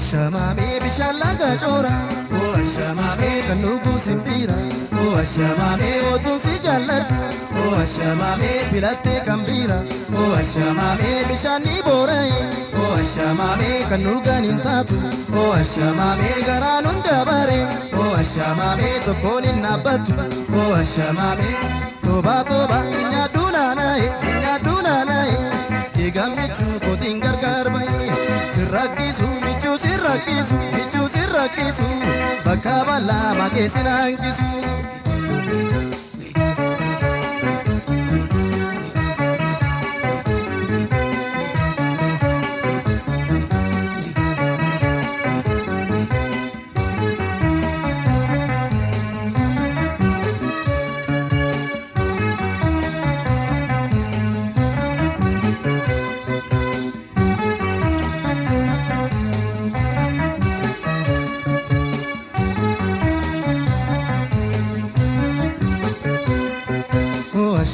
Shamame bishallaga chora shamame kanugu simbira shamame otun si jallat shamame bilatte kambira shamame bishani borai shamame kanuga nintatu shamame garanun dabare shamame tokonin nabatu shamame toba toba nyaduna nai igamichu kotin gargar bai sirrakisu michu sirrakisu bakabala makesinankisu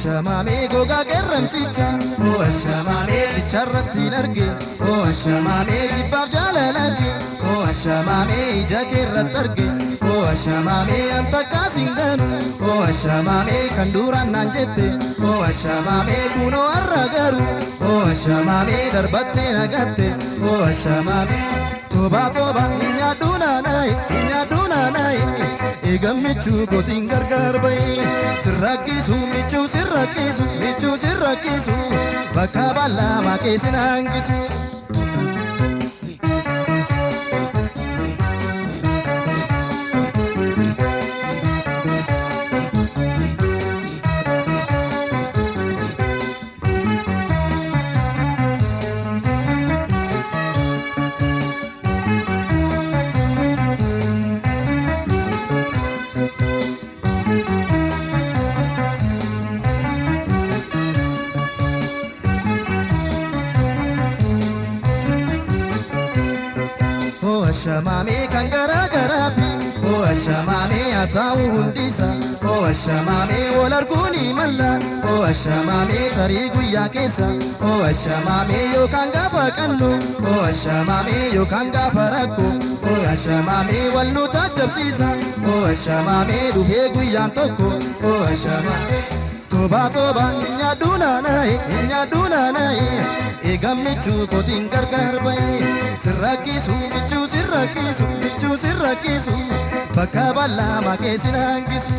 shamame goga kerram sicha shamame chicharratti narge shamame jibbaf jalalake shamame ija kerrat arge shamame anta kasinganu shamame kandura nanjette shamame kuno arragaru shamame darbatte nagatte shamame toba toba nyaduna nai igamichu kotin gargar bai sirrakisu michu sirrakisu bakabala makesinankisu shamame kangara garafi shamame atau hundisa shamame walarguni malla shamame tari guyya kesa shamame yo kangafa kannu shamame yo kangafa rakko shamame walnu tajabsisa shamame duhe guyyan tokko shamame toba toba nyaduna nai igamichu kotin gargar bai sirrakisu michu sirrakisu bakabala makesinankisu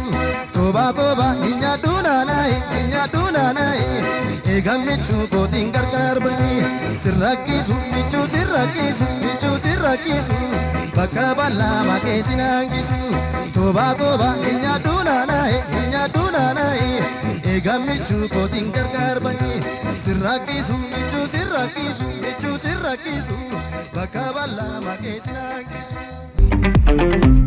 toba toba nyaduna nai igamichu kotin gargar bai sirrakisu michu sirrakisu bakabala makesinankisu toba toba nyaduna nai igamichu kotin gargar bai sirrakisu michu sirrakisu bakabala makesinankisu